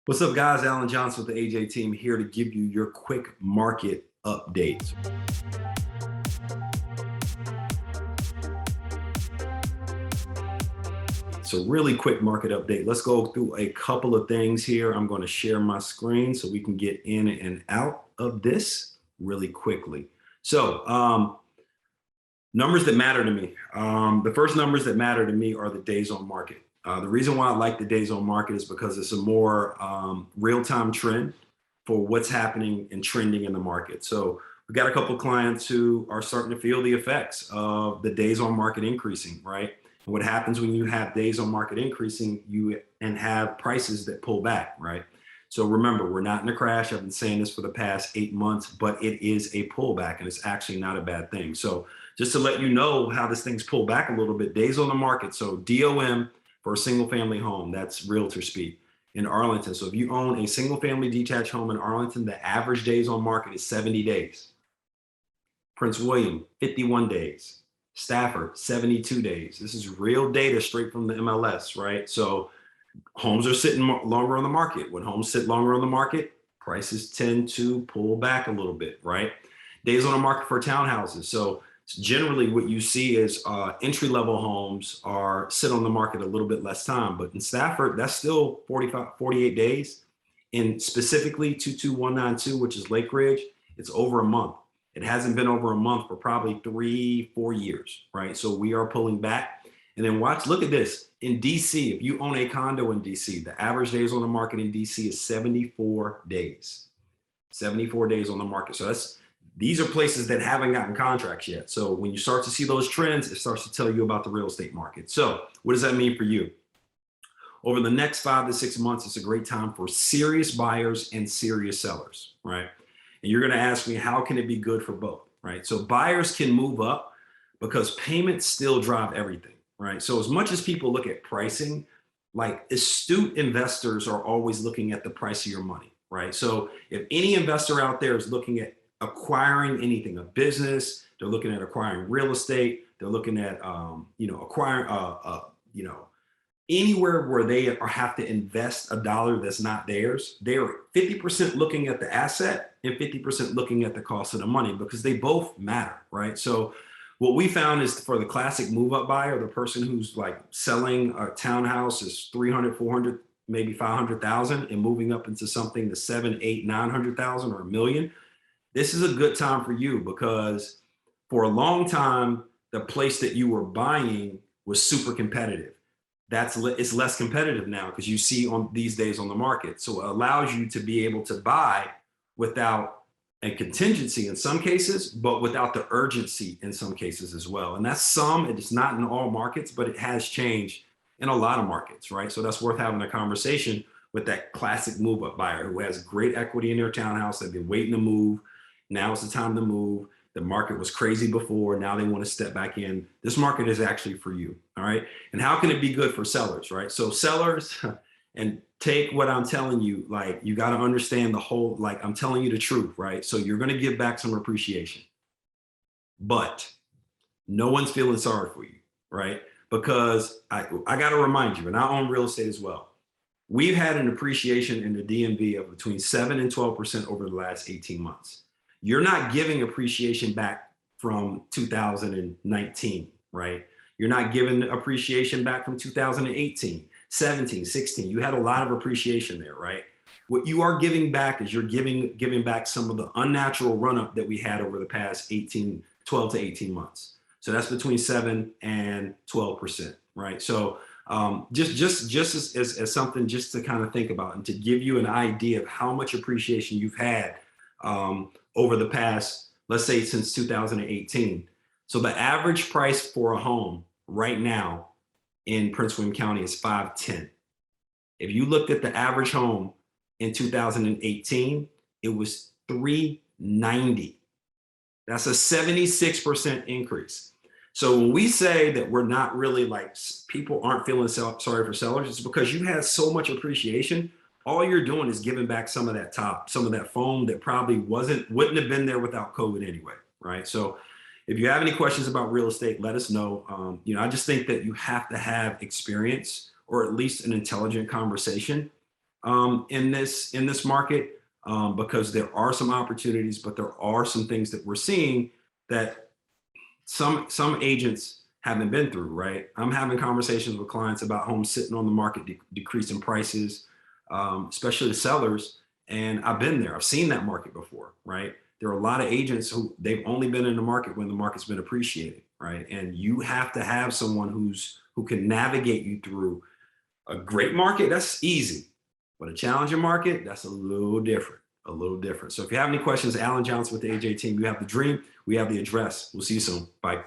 What's up, guys? Alan Johnson with the AJ Team here to give you your quick market update. So really quick market update. Let's go through a couple of things here. I'm going to share my screen so we can get in and out of this really quickly. So numbers that matter to me. The first numbers that matter to me are the days on market. The reason why I like the days on market is because it's a more real-time trend for what's happening and trending in the market. So we've got a couple of clients who are starting to feel the effects of the days on market increasing, right? And what happens when you have days on market increasing, and have prices that pull back, right? So remember, we're not in a crash. I've been saying this for the past 8 months, but it is a pullback, and it's actually not a bad thing. So just to let you know how this thing's pulled back a little bit, days on the market. So DOM for a single family home, that's realtor speak in Arlington. So if you own a single family detached home in Arlington, the average days on market is 70 days. Prince William, 51 days. Stafford, 72 days. This is real data straight from the MLS, right? So homes are sitting longer on the market. When homes sit longer on the market, prices tend to pull back a little bit, right? Days on the market for townhouses. So generally what you see is entry-level homes sit on the market a little bit less time, but in Stafford, that's still 48 days. And specifically 22192, which is Lake Ridge, it's over a month. It hasn't been over a month for probably 3-4 years, right? So we are pulling back. And then look at this. In DC, if you own a condo in DC, the average days on the market in DC is 74 days. 74 days on the market. So these are places that haven't gotten contracts yet. So when you start to see those trends, it starts to tell you about the real estate market. So what does that mean for you? Over the next 5 to 6 months, it's a great time for serious buyers and serious sellers, right? And you're going to ask me, how can it be good for both, right? So buyers can move up because payments still drive everything, right? So as much as people look at pricing, like astute investors are always looking at the price of your money, right? So if any investor out there is looking at acquiring anything, a business, they're looking at acquiring real estate, they're looking at, acquiring, anywhere where they have to invest a dollar that's not theirs, they're 50% looking at the asset and 50% looking at the cost of the money, because they both matter, right? So what we found is, for the classic move-up buyer, the person who's like selling a townhouse is 300, 400, maybe 500,000 and moving up into something to 7, 8, 900,000 or a million, this is a good time for you, because for a long time, the place that you were buying was super competitive. It's less competitive now, because you see on these days on the market. So it allows you to be able to buy without a contingency in some cases, but without the urgency in some cases as well. And it's not in all markets, but it has changed in a lot of markets, right? So that's worth having a conversation with that classic move-up buyer who has great equity in their townhouse. They've been waiting to move. Now is the time to move. The market was crazy before. Now they want to step back in. This market is actually for you. All right. And how can it be good for sellers? Right. So sellers, and take what I'm telling you, like, you got to understand the whole, like, I'm telling you the truth. Right. So you're going to give back some appreciation, but no one's feeling sorry for you. Right. Because I got to remind you, and I own real estate as well. We've had an appreciation in the DMV of between 7 and 12% over the last 18 months. You're not giving appreciation back from 2019, right? You're not giving appreciation back from 2018, 17, 16. You had a lot of appreciation there, right? What you are giving back is you're giving back some of the unnatural run-up that we had over the past 12 to 18 months. So that's between 7 and 12%, right? So just as something just to kind of think about, and to give you an idea of how much appreciation you've had over the past, let's say, since 2018. So the average price for a home right now in Prince William County is 510. If you looked at the average home in 2018, it was 390. That's a 76% increase. So when we say that we're not really, like, people aren't feeling sorry for sellers, it's because you had so much appreciation. All you're doing is giving back some of that some of that foam that probably wouldn't have been there without COVID anyway, right? So if you have any questions about real estate, let us know. I just think that you have to have experience, or at least an intelligent conversation, in this market, because there are some opportunities, but there are some things that we're seeing that some agents haven't been through, right? I'm having conversations with clients about homes sitting on the market, decreasing prices, especially the sellers. And I've been there. I've seen that market before, right? There are a lot of agents who they've only been in the market when the market's been appreciating, right? And you have to have someone who can navigate you through a great market. That's easy, but a challenging market, that's a little different. A little different. So if you have any questions, Alan Johnson with the AJ team, you have the dream, we have the address. We'll see you soon. Bye.